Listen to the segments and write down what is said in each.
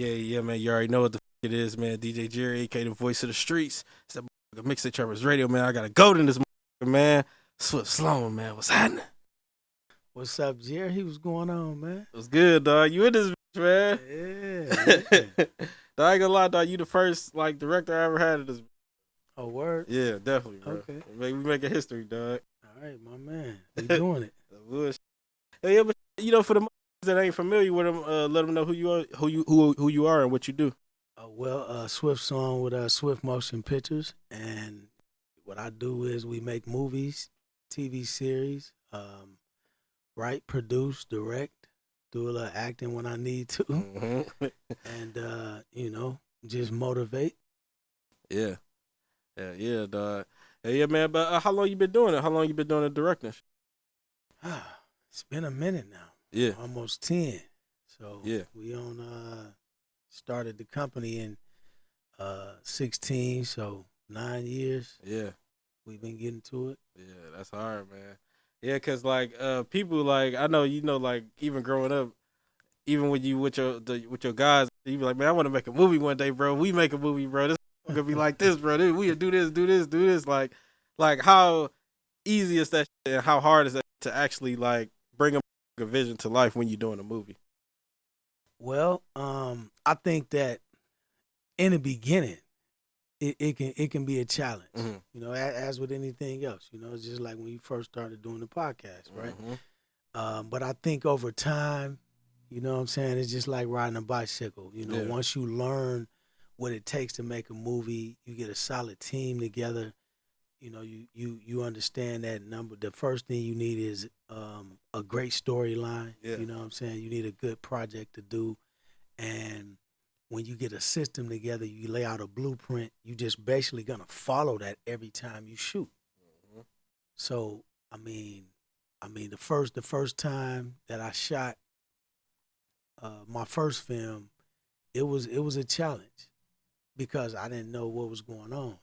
Yeah, man. You already know what the it is, man. DJ Jerry, aka the voice of the streets. It's that Mixtape Trevor's Radio, man. I got a goat in this man. Swift Sloan, man. What's happening? What's up, Jerry? What's going on, man? What's good, dog? You in this bitch, man? Yeah. Dog, I ain't gonna lie, dog. You the first director I ever had of this. Oh, word? Yeah, definitely, bro. Okay. We making history, dog. All right, my man. We doing it. Yeah, but for the that ain't familiar with them, let them know who you are, who you are, and what you do. Swift Song with Swift Motion Pictures, and what I do is we make movies, TV series, write, produce, direct, do a little acting when I need to, and just motivate. Yeah, dog. Yeah, man. But how long you been doing it? How long you been doing the directing? It's been a minute now. Yeah, almost 10. So yeah, we started the company in 16, so 9 years. Yeah, we've been getting to it. Yeah, that's hard, man. Yeah, cause people I know even growing up, even when you with your guys, you be like, man, I want to make a movie one day, bro. We make a movie, bro. This gonna be like this, bro. We do this. Like how easy is that shit and how hard is that to actually bring a vision to life when you're doing a movie? Well, I think that in the beginning, it can be a challenge. Mm-hmm. As with anything else. It's just like when you first started doing the podcast, right? Mm-hmm. But I think over time, what I'm saying, it's just like riding a bicycle. Once you learn what it takes to make a movie, you get a solid team together. You understand that the first thing you need is a great storyline. Yeah. You know what I'm saying? You need a good project to do. And when you get a system together, you lay out a blueprint, you just basically gonna follow that every time you shoot. Mm-hmm. So I mean the first time that I shot my first film, it was a challenge because I didn't know what was going on.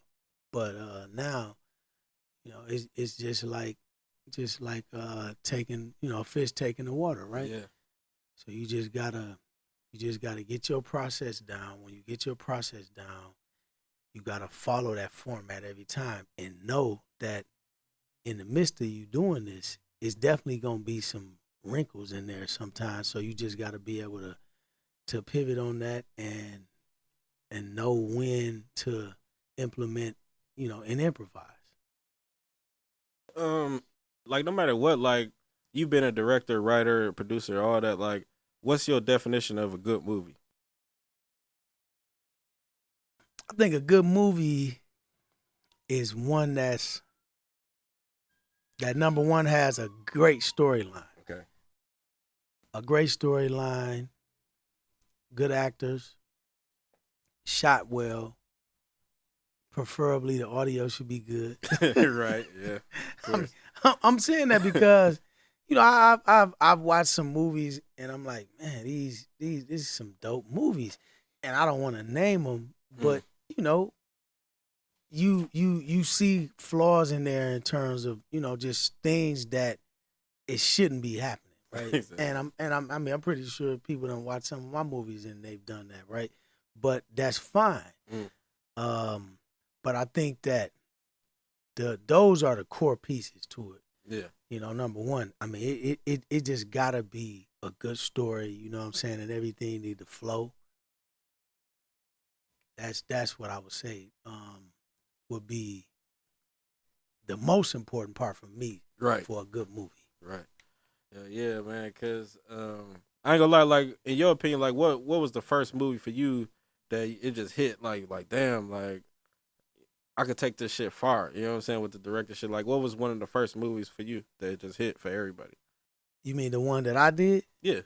But now, it's just like taking a fish taking the water, right? Yeah. So you just gotta get your process down. When you get your process down, you gotta follow that format every time and know that in the midst of you doing this, it's definitely gonna be some wrinkles in there sometimes. So you just gotta be able to pivot on that and know when to implement, and improvise. No matter what, you've been a director, writer, producer, all that, what's your definition of a good movie? I think a good movie is one that number one has a great storyline. Okay. A great storyline, good actors, shot well. Preferably the audio should be good. Right, yeah. I'm saying that because I've watched some movies and I'm like, man, these is some dope movies, and I don't want to name them, but you see flaws in there in terms of just things that it shouldn't be happening, right? Exactly. And I'm pretty sure people don't watch some of my movies and they've done that, right? But that's fine. But I think that those are the core pieces to it. Yeah. Number one, it just gotta be a good story, you know what I'm saying, and everything need to flow. That's what I would say would be the most important part for me, right, for a good movie. Right. Yeah, man, because I ain't gonna lie, in your opinion, what was the first movie for you that it just hit damn, I could take this shit far, you know what I'm saying, with the director shit. What was one of the first movies for you that just hit for everybody? You mean the one that I did? Yeah.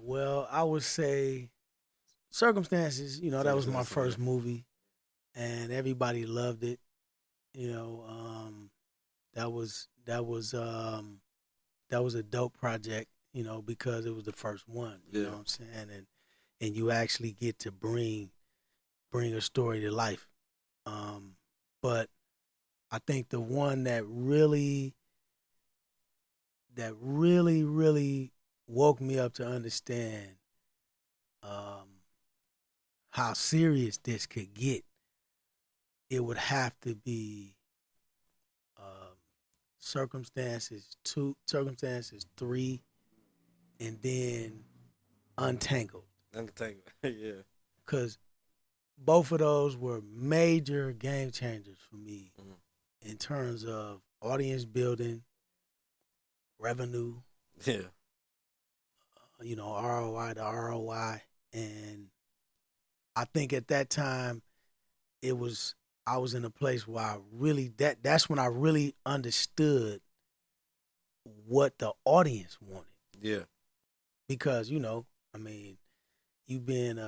Well, I would say Circumstances, that was my first movie, and everybody loved it. That was a dope project, because it was the first one, you know what I'm saying? And you actually get to bring a story to life. But I think the one that really woke me up to understand how serious this could get, it would have to be Circumstances 2, Circumstances 3, and then Untangled. Untangled, yeah. Because both of those were major game changers for me in terms of audience building, revenue, yeah, ROI to ROI. And I think at that time, I was in a place where that's when I really understood what the audience wanted. Yeah. Because, you've been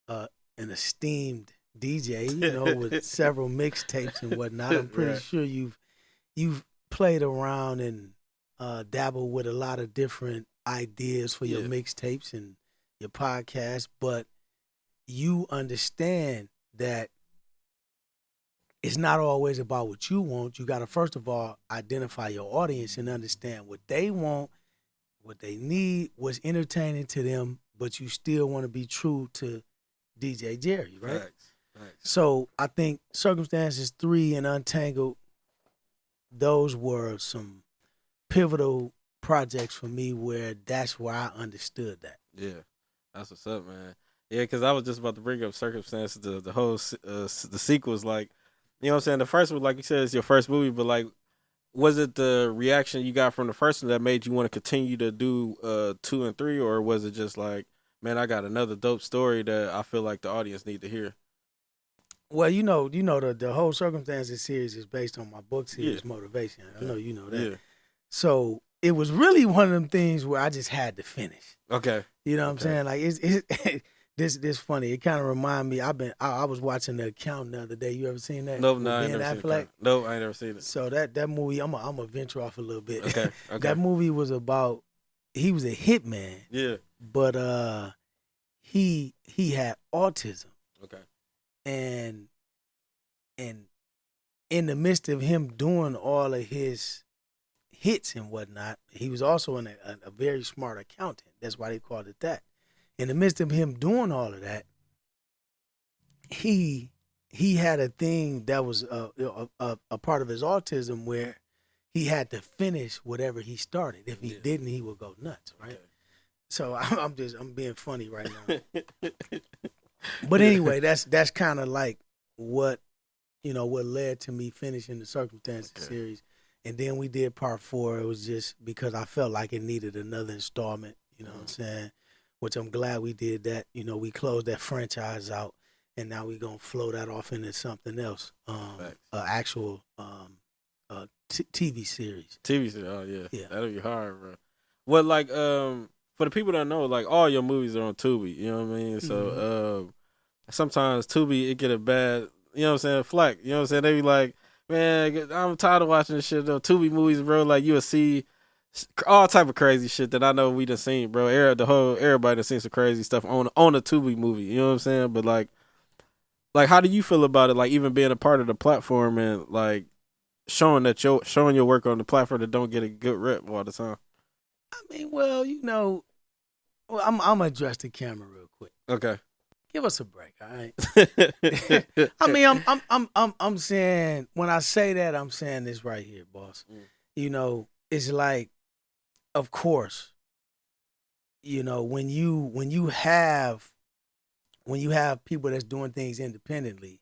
an esteemed DJ, with several mixtapes and whatnot. I'm pretty sure you've played around and dabbled with a lot of different ideas for your mixtapes and your podcast, but you understand that it's not always about what you want. You got to, first of all, identify your audience and understand what they want, what they need, what's entertaining to them, but you still want to be true to DJ Jerry, right? Facts. So I think Circumstances 3 and Untangled, those were some pivotal projects for me where that's where I understood that. Yeah, that's what's up, man. Yeah, because I was just about to bring up Circumstances, the whole the sequels, like, you know what I'm saying? The first one, like you said, is your first movie, but like, was it the reaction you got from the first one that made you want to continue to do 2 and 3, or was it just like, man, I got another dope story that I feel like the audience need to hear? Well, the whole Circumstances series is based on my book series, Motivation. I know you know that. Yeah. So it was really one of them things where I just had to finish. Okay. You know what I'm saying? Like it's this funny. It kind of remind me. I was watching The Accountant the other day. You ever seen that? Nope, I ain't never seen it. No, I ain't never seen it. So that movie, I'm a venture off a little bit. Okay. That movie was about, he was a hitman. Yeah. But he had autism. Okay. And in the midst of him doing all of his hits and whatnot, he was also a very smart accountant. That's why they called it that. In the midst of him doing all of that, he had a thing that was a part of his autism where he had to finish whatever he started. If he didn't, he would go nuts, right? Okay. So I'm being funny right now. But anyway, that's kind of like what led to me finishing the Circumstances series. And then we did part 4. It was just because I felt like it needed another installment, you know what I'm saying? Which I'm glad we did that. We closed that franchise out, and now we're going to flow that off into something else, actual TV series. TV series, oh, yeah. That'll be hard, bro. Well, like, for the people that know, like, all your movies are on Tubi, you know what I mean? So, sometimes Tubi, it get a bad, you know what I'm saying, flack. You know what I'm saying? They be like, man, I'm tired of watching this shit, though. Tubi movies, bro, like, you'll see all type of crazy shit that I know we done seen, bro. Everybody done seen some crazy stuff on a Tubi movie, you know what I'm saying? But, like, how do you feel about it, like, even being a part of the platform and, like, showing your work on the platform that don't get a good rep all the time? I mean, well, I'm gonna address the camera real quick. Okay. Give us a break, all right? I mean, I'm saying, when I say that, I'm saying this right here, boss. It's like, of course, when you have people that's doing things independently,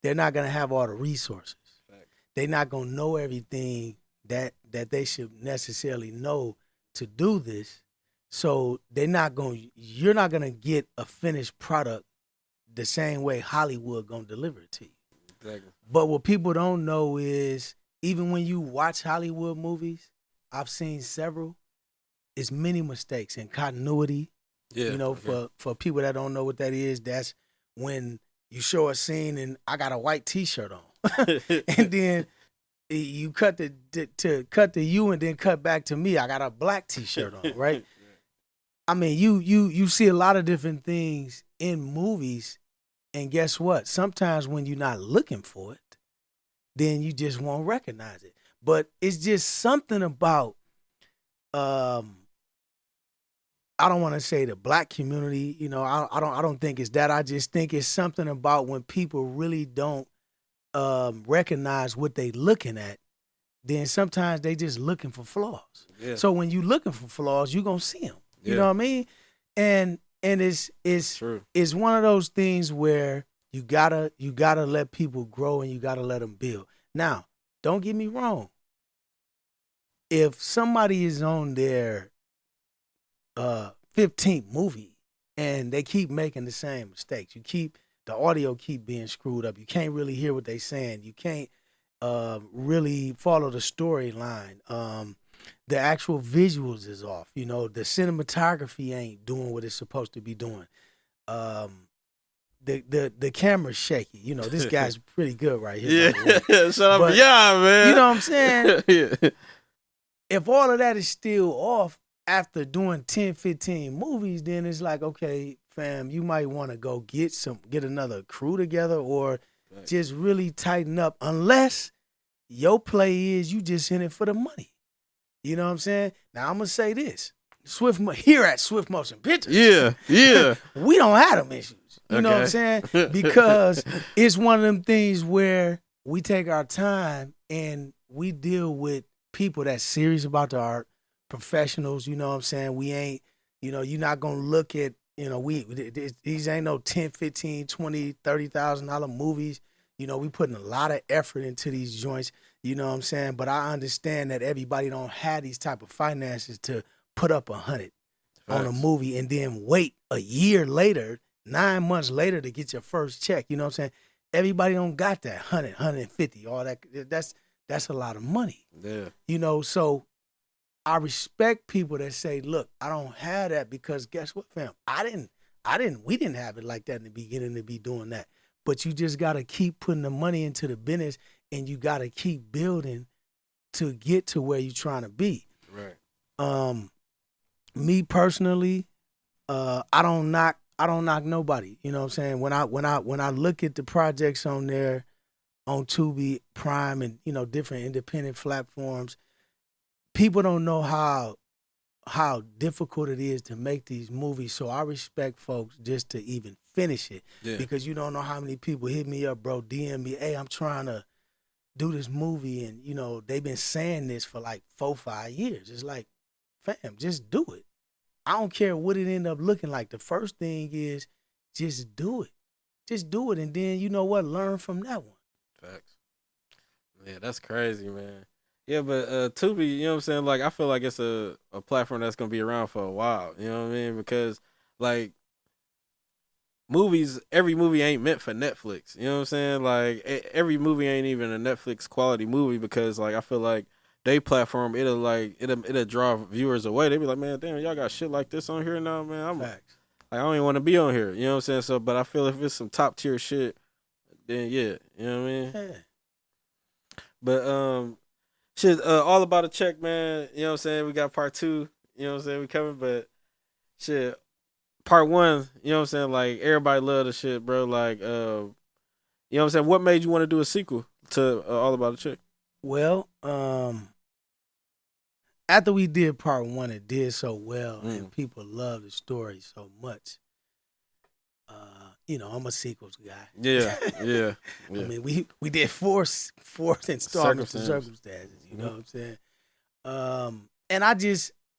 they're not gonna have all the resources. Right. They're not gonna know everything that they should necessarily know to do this. So you're not gonna get a finished product the same way Hollywood gonna deliver it to you. Exactly. But what people don't know is, even when you watch Hollywood movies, I've seen several, it's many mistakes in continuity. Yeah. For people that don't know what that is, that's when you show a scene and I got a white T-shirt on, and then you cut to you and then cut back to me. I got a black T-shirt on, right? I mean, you see a lot of different things in movies, and guess what? Sometimes when you're not looking for it, then you just won't recognize it. But it's just something about I don't want to say the black community, you know, I don't think it's that. I just think it's something about when people really don't recognize what they looking at, then sometimes they just looking for flaws. Yeah. So when you looking for flaws, you gonna see them. You Yeah. know what I mean? And True. it's one of those things where you gotta let people grow and you gotta let them build. Now, don't get me wrong. If somebody is on their 15th movie and they keep making the same mistakes, the audio keep being screwed up. You can't really hear what they saying. You can't really follow the storyline. The actual visuals is off. You know, the cinematography ain't doing what it's supposed to be doing. The camera's shaky. You know, this guy's pretty good right here. Yeah, shut up, yeah, man. You know what I'm saying? Yeah. If all of that is still off after doing 10, 15 movies, then it's like, okay, fam, you might want to go get another crew together or just really tighten up, unless your play is you just in it for the money. You know what I'm saying? Now, I'm going to say this. Here at Swift Motion Pictures. Yeah. We don't have them issues. You know what I'm saying? Because it's one of them things where we take our time and we deal with people that's serious about the art, professionals, you know what I'm saying? We ain't, you know, you're not going to look at, you know, these ain't no 10, 15, 20, $30,000 movies. You know, we putting a lot of effort into these joints, you know what I'm saying? But I understand that everybody don't have these type of finances to put up 100 on a movie and then wait a year later, 9 months later to get your first check. You know what I'm saying? Everybody don't got that 100, 150, all that. That's a lot of money. Yeah. You know, so I respect people that say, look, I don't have that because guess what, fam? We didn't have it like that in the beginning to be doing that. But you just got to keep putting the money into the business and you got to keep building to get to where you're trying to be. Right. Me personally, I don't knock nobody. You know what I'm saying? When I look at the projects on there, on Tubi, Prime, and, you know, different independent platforms, people don't know how difficult it is to make these movies. So I respect folks just to even finish it. Yeah. Because you don't know how many people hit me up, bro, DM me, hey, I'm trying to do this movie, and, you know, they've been saying this for like 4-5 years. It's like, fam, just do it. I don't care what it end up looking like. The first thing is just do it. Just do it, and then, you know what, learn from that one. Facts. Yeah, that's crazy, man. Yeah, but Tubi, you know what I'm saying? Like, I feel like it's a platform that's gonna be around for a while. You know what I mean? Because like every movie ain't meant for Netflix. You know what I'm saying? Like every movie ain't even a Netflix quality movie because like I feel like they platform it'll draw viewers away. They be like, man, damn, y'all got shit like this on here now, man. Facts. I don't even want to be on here. You know what I'm saying? So, but I feel if it's some top tier shit, then yeah, you know what I mean? Yeah. But shit, all about a check, man. You know what I'm saying? We got part 2. You know what I'm saying? We coming, but shit, part 1. You know what I'm saying? Like everybody love the shit, bro. Like, you know what I'm saying? What made you want to do a sequel to All About a Chick? Well, after we did part 1, it did so well, and people loved the story so much. You know, I'm a sequels guy. Yeah. I mean, we did four installments of Circumstances. You know what I'm saying? And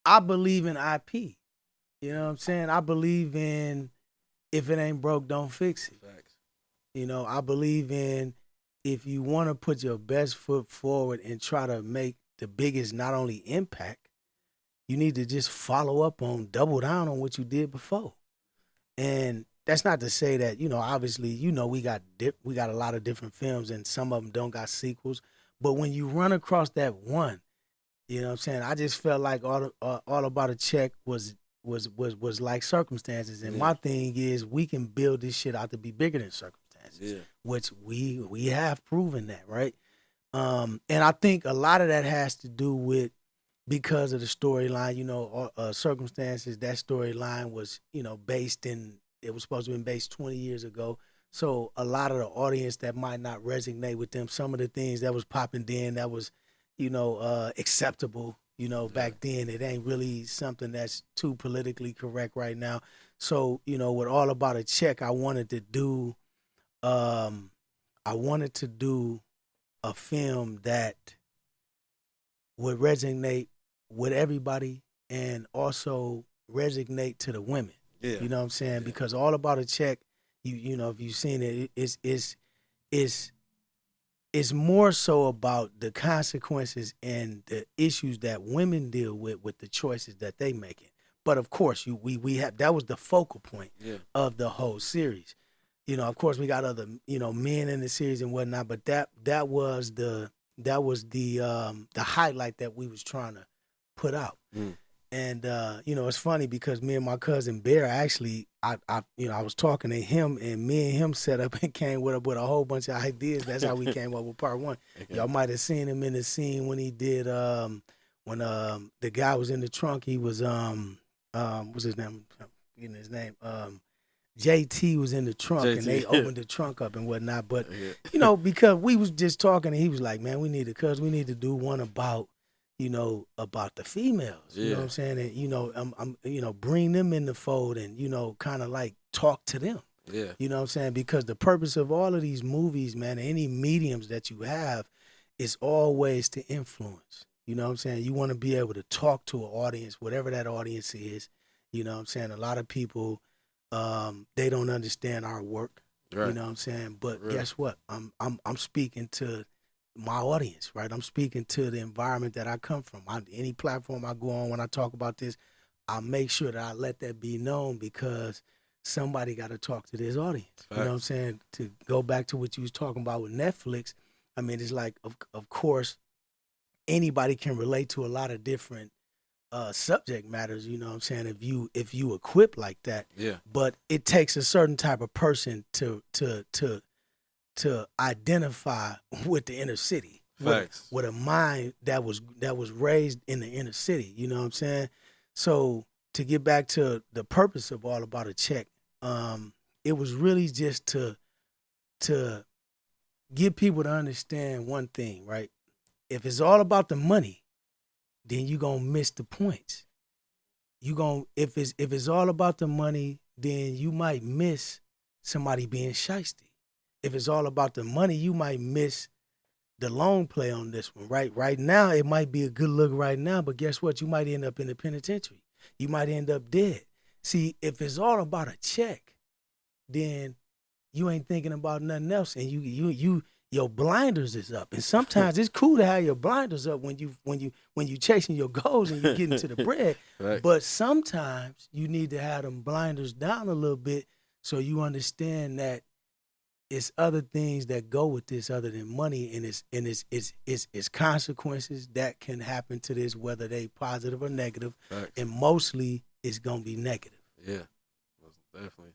I believe in IP. You know what I'm saying? I believe in if it ain't broke, don't fix it. Facts. You know, I believe in if you want to put your best foot forward and try to make the biggest not only impact, you need to just follow up on, double down on what you did before. And that's not to say that, you know, obviously, you know, we got a lot of different films and some of them don't got sequels. But when you run across that one, you know what I'm saying? I just felt like All About a Check was like Circumstances. And my thing is we can build this shit out to be bigger than Circumstances, which we have proven that, right? And I think a lot of that has to do with because of the storyline, you know, Circumstances, that storyline was, you know, it was supposed to have been based 20 years ago. So a lot of the audience that might not resonate with them, some of the things that was popping then that was, you know, acceptable, back then. It ain't really something that's too politically correct right now. So, with All About a Check, I wanted to do a film that would resonate with everybody and also resonate to the women. Yeah. You know what I'm saying? Yeah. Because All About a Check, if you've seen it, it's more so about the consequences and the issues that women deal with the choices that they making. But of course, we have that was the focal point of the whole series. Of course, we got other men in the series and whatnot, but that was the highlight that we was trying to put out. And it's funny because me and my cousin Bear actually, I was talking to him, and me and him set up and came with a whole bunch of ideas. That's how we came up with part one. Okay. Y'all might have seen him in the scene when he did when the guy was in the trunk. He was what's his name? I'm getting his name. JT was in the trunk, JT, and they opened the trunk up and whatnot. But because we was just talking, and he was like, "Man, we need to do one about." About the females, you know what I'm saying? And, I'm bring them in the fold and, kind of like talk to them. Yeah. You know what I'm saying? Because the purpose of all of these movies, man, any mediums that you have is always to influence. You know what I'm saying? You want to be able to talk to an audience, whatever that audience is. You know what I'm saying? A lot of people, they don't understand our work. Right. You know what I'm saying? But guess what? I'm speaking to my audience, right? I'm speaking to the environment that I come from. Any platform I go on when I talk about this, I make sure that I let that be known because somebody got to talk to this audience. Facts. You know what I'm saying? To go back to what you was talking about with Netflix, I mean, it's like, of course, anybody can relate to a lot of different subject matters, you know what I'm saying, if you equip like that. Yeah. But it takes a certain type of person to identify with the inner city, with a mind that was raised in the inner city. You know what I'm saying? So to get back to the purpose of All About a Check, it was really just to get people to understand one thing, right? If it's all about the money, then you gonna miss the points. If it's all about the money, then you might miss somebody being shiesty. If it's all about the money, you might miss the long play on this one, right? Right now, it might be a good look right now, but guess what? You might end up in the penitentiary. You might end up dead. See, if it's all about a check, then you ain't thinking about nothing else, and your blinders is up. And sometimes it's cool to have your blinders up when you chasing your goals and you getting to the bread. Right. But sometimes you need to have them blinders down a little bit so you understand that it's other things that go with this other than money, and it's consequences that can happen to this, whether they positive or negative. Right. And mostly it's gonna be negative. Yeah, definitely.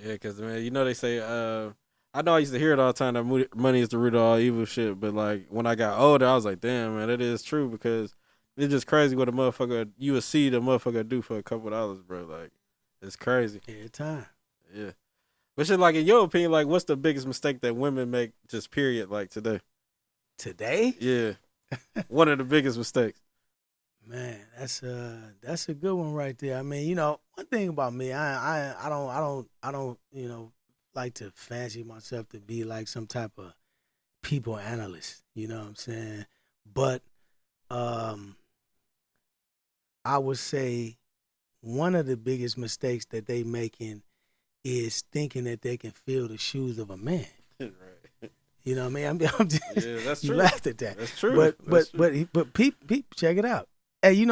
Yeah, because man, they say I know I used to hear it all the time that money is the root of all evil shit, but like when I got older, I was like, damn, man, that is true because it's just crazy what you would see the motherfucker do for a couple of dollars, bro. Like, it's crazy. Every time. Yeah. But shit, like, in your opinion, like, what's the biggest mistake that women make, just period, like, today? Today? Yeah. One of the biggest mistakes. Man, that's a good one right there. I mean, one thing about me, I don't like to fancy myself to be like some type of people analyst. You know what I'm saying? But I would say one of the biggest mistakes that they making is thinking that they can fill the shoes of a man. Right. You know what I mean? I'm just, yeah, that's true. You laughed at that. That's true. But people, check it out. Hey,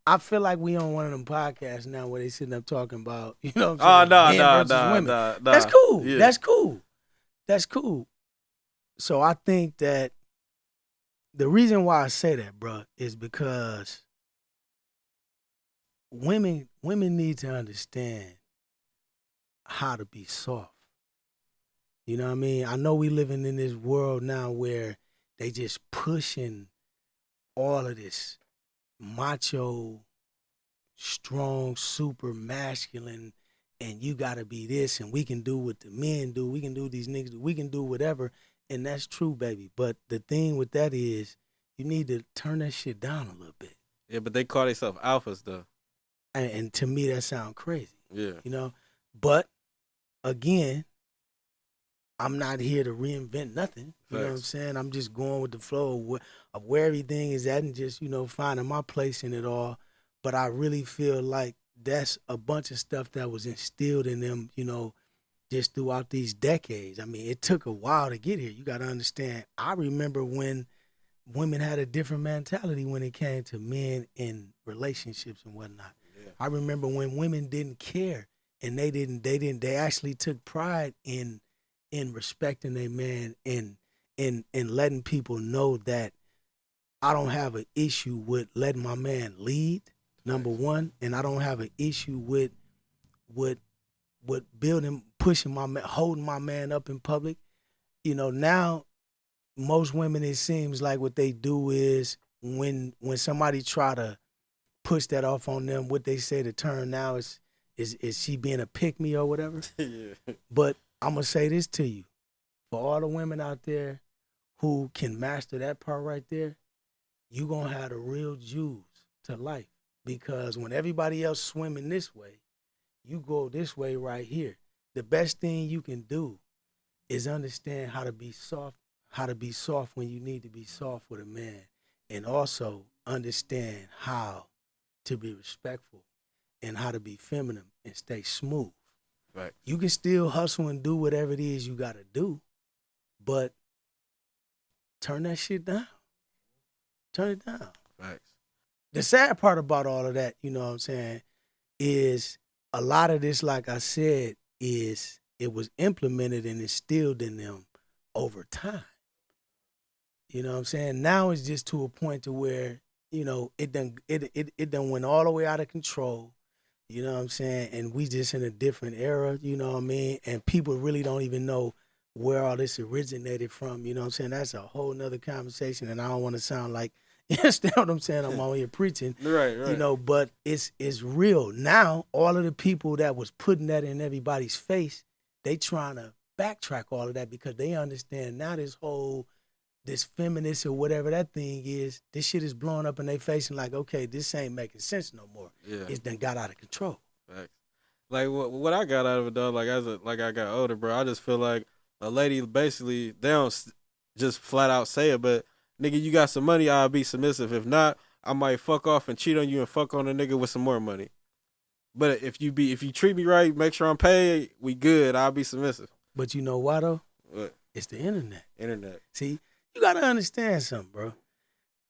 I feel like we on one of them podcasts now where they sitting up talking about, what I'm saying? Men versus women. Nah. That's cool. Yeah. That's cool. So I think that the reason why I say that, bro, is because women need to understand how to be soft. You know what I mean? I know we living in this world now where they just pushing all of this macho, strong, super masculine, and you gotta be this, and we can do what the men do, we can do these niggas, we can do whatever, and that's true, baby. But the thing with that is you need to turn that shit down a little bit. Yeah, but they call themselves alphas though. And to me, that sounds crazy. Yeah. You know, but again, I'm not here to reinvent nothing. You know what I'm saying? I'm just going with the flow of where everything is at and just, finding my place in it all. But I really feel like that's a bunch of stuff that was instilled in them, just throughout these decades. I mean, it took a while to get here. You got to understand. I remember when women had a different mentality when it came to men and relationships and whatnot. Yeah. I remember when women didn't care and they actually took pride in respecting a man and letting people know that I don't have an issue with letting my man lead, number one, and I don't have an issue with building, pushing my man, holding my man up in public. Now most women, it seems like what they do is when somebody try to push that off on them, what they say the term now is she being a pick me or whatever. Yeah. But I'm gonna say this to you. For all the women out there who can master that part right there, you gonna have the real Jews to life. Because when everybody else swimming this way, you go this way right here. The best thing you can do is understand how to be soft when you need to be soft with a man, and also understand how to be respectful and how to be feminine and stay smooth. Right. You can still hustle and do whatever it is you gotta do, but turn that shit down. Turn it down. Right. The sad part about all of that, you know what I'm saying, is a lot of this, like I said, is it was implemented and instilled in them over time. You know what I'm saying? Now it's just to a point to where, it done went all the way out of control. You know what I'm saying? And we just in a different era, you know what I mean? And people really don't even know where all this originated from. You know what I'm saying? That's a whole nother conversation, and I don't want to sound like, you understand what I'm saying? I'm out here preaching. Right. But it's real. Now, all of the people that was putting that in everybody's face, they trying to backtrack all of that because they understand now this feminist or whatever that thing is, this shit is blowing up in their face and like, okay, this ain't making sense no more. Yeah. It's done got out of control. Facts. Like what I got out of it though, like I got older, bro, I just feel like a lady basically, they don't just flat out say it, but nigga, you got some money, I'll be submissive. If not, I might fuck off and cheat on you and fuck on a nigga with some more money. But if you treat me right, make sure I'm paid, we good, I'll be submissive. But you know why though? What? It's the internet. Internet. See, you gotta understand something, bro.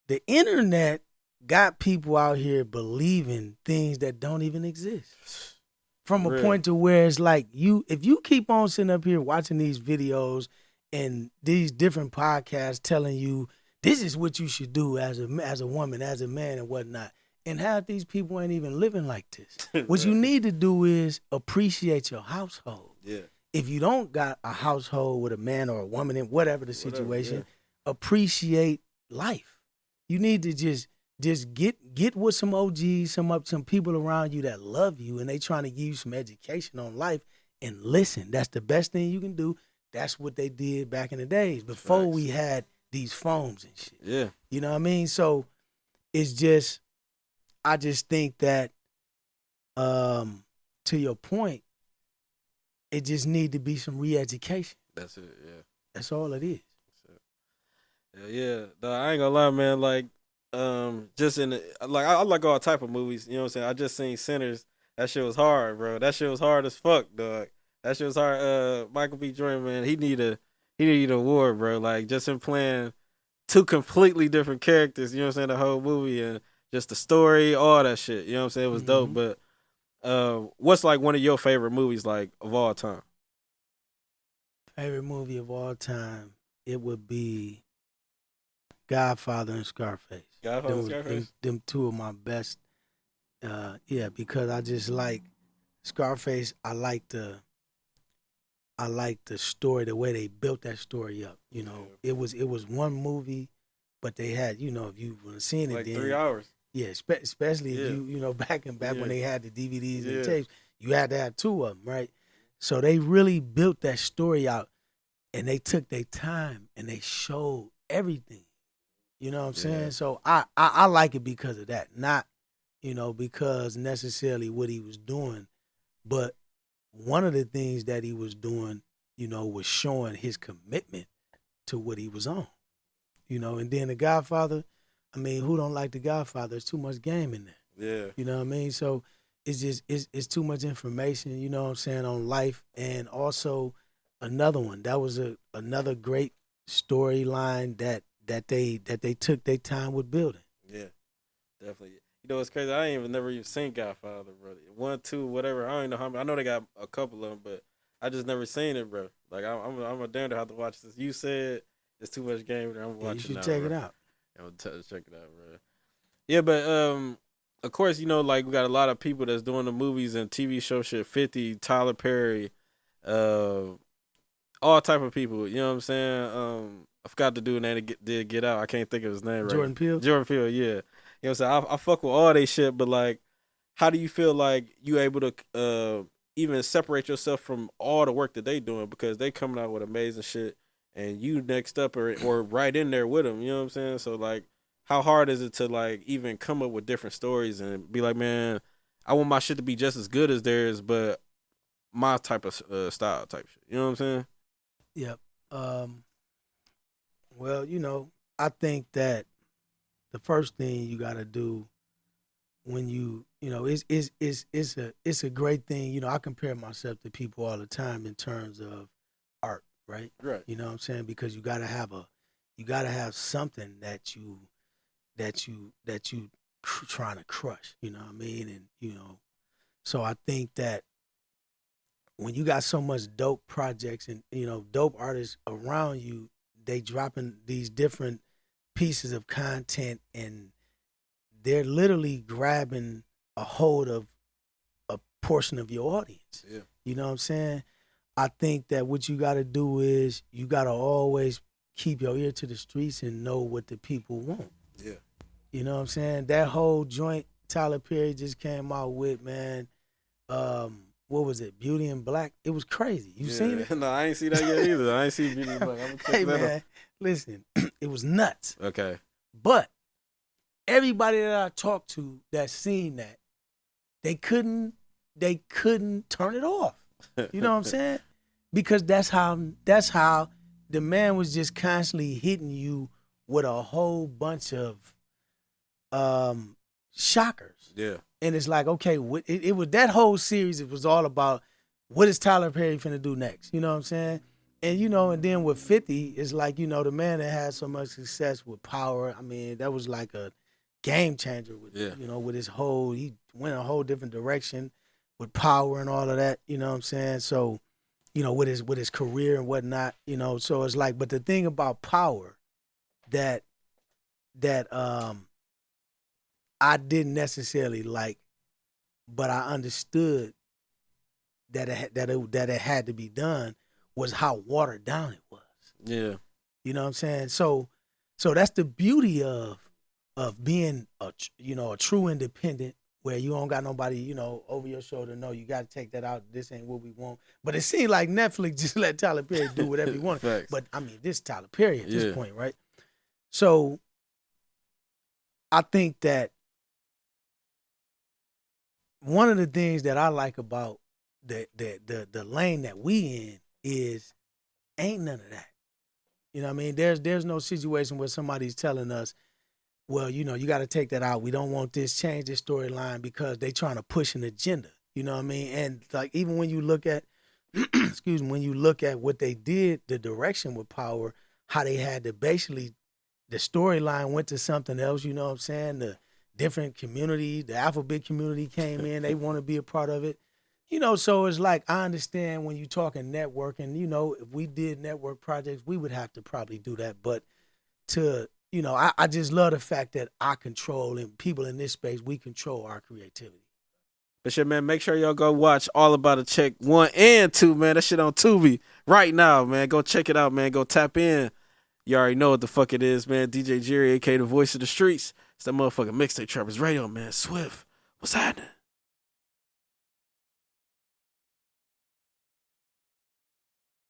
The internet got people out here believing things that don't even exist. From a point to where it's like if you keep on sitting up here watching these videos and these different podcasts telling you this is what you should do as a woman, as a man, and whatnot, and half these people ain't even living like this. What you need to do is appreciate your household. Yeah. If you don't got a household with a man or a woman in whatever the situation, appreciate life. You need to just get with some OGs, some people around you that love you and they trying to give you some education on life and listen. That's the best thing you can do. That's what they did back in the days before we had these phones and shit. Yeah. You know what I mean? So it's just, I just think that to your point, it just need to be some re-education. That's it, yeah. That's all it is. Yeah. I ain't gonna lie, man. Like, just I like all type of movies. You know what I'm saying? I just seen Sinners. That shit was hard, bro. That shit was hard as fuck, dog. That shit was hard. Michael B. Jordan, man, he need an award, bro. Like, just him playing two completely different characters. You know what I'm saying? The whole movie and just the story, all that shit. You know what I'm saying? It was dope. But what's like one of your favorite movies, like, of all time? Favorite movie of all time, it would be Godfather and Scarface. Godfather and Scarface? Them two of my best. Because I just like Scarface. I like the story, the way they built that story up. You know, it was one movie, but they had, if you would have seen it, like then 3 hours. Yeah, especially if you back when they had the DVDs and tapes, you had to have two of them, right? So they really built that story out, and they took their time and they showed everything. You know what I'm saying? So I like it because of that, not because necessarily what he was doing, but one of the things that he was doing, was showing his commitment to what he was on. And then The Godfather, I mean, who don't like The Godfather? There's too much game in there. Yeah. You know what I mean? So it's just it's too much information, you know what I'm saying, on life. And also another one. That was another great storyline that they took their time with building. Yeah. Definitely. It's crazy. I ain't never even seen Godfather, bro. 1, 2, whatever. I don't even know how many. I know they got a couple of them, but I just never seen it, bro. Like I'm a damn to have to watch this. You said it's too much game there. I'm watching. You should now, check bro. it out. I'm gonna check it out, bro. Yeah, but of course, like we got a lot of people that's doing the movies and TV show shit. 50, Tyler Perry, all type of people. You know what I'm saying? I forgot the dude name did Get Out. I can't think of his name right. Jordan Peele. Jordan Peele, yeah. You know what I'm saying? I fuck with all they shit, but like, how do you feel like you able to even separate yourself from all the work that they doing, because they coming out with amazing shit and you next up or right in there with them? You know what I'm saying? So like, how hard is it to like even come up with different stories and be like, man, I want my shit to be just as good as theirs, but my type of style type shit. You know what I'm saying? Yep. Well, I think that the first thing you got to do when it's a great thing. I compare myself to people all the time in terms of art, right? Right. You know what I'm saying? Because you gotta have something that you trying to crush. You know what I mean? And so I think that when you got so much dope projects and dope artists around you, they dropping these different pieces of content and they're literally grabbing a hold of a portion of your audience. Yeah. You know what I'm saying? I think that what you got to do is you got to always keep your ear to the streets and know what the people want. Yeah. You know what I'm saying? That whole joint Tyler Perry just came out with, man, what was it? Beauty and Black. It was crazy. You seen it? No, I ain't see that yet either. I ain't see Beauty and Black. I'm gonna check hey, that man, out. listen, it was nuts. Okay. But everybody that I talked to that seen that, they couldn't turn it off. You know what I'm saying? Because that's how the man was just constantly hitting you with a whole bunch of shockers. Yeah. And it's like, okay, it was that whole series. It was all about what is Tyler Perry finna do next. You know what I'm saying? And and then with 50, it's like the man that had so much success with Power. I mean, that was like a game changer with with his whole. He went a whole different direction with Power and all of that. You know what I'm saying? So, with his career and whatnot. So it's like, but the thing about Power that I didn't necessarily like, but I understood that it had to be done, was how watered down it was. Yeah. You know what I'm saying? So that's the beauty of being a true independent, where you don't got nobody, over your shoulder. No, you got to take that out. This ain't what we want. But it seemed like Netflix just let Tyler Perry do whatever he wanted. Facts. But I mean, this is Tyler Perry at this point, right? So I think that one of the things that I like about the lane that we in is ain't none of that. You know what I mean? There's no situation where somebody's telling us, well, you got to take that out. We don't want this, change this storyline, because they trying to push an agenda. You know what I mean? And like, even when you look at, when you look at what they did, the direction with Power, how they had to basically, the storyline went to something else. You know what I'm saying? The different community, the alphabet community came in. They want to be a part of it. So it's like, I understand when you talking networking, if we did network projects, we would have to probably do that. But I just love the fact that I control, and people in this space, we control our creativity. But shit, man, make sure y'all go watch All About a Check 1 and 2, man. That shit on Tubi right now, man. Go check it out, man. Go tap in. You already know what the fuck it is, man. DJ Jerry, a.k.a. the voice of the streets. It's that motherfucking Mixtape Trappers Radio, man. Swift. What's happening?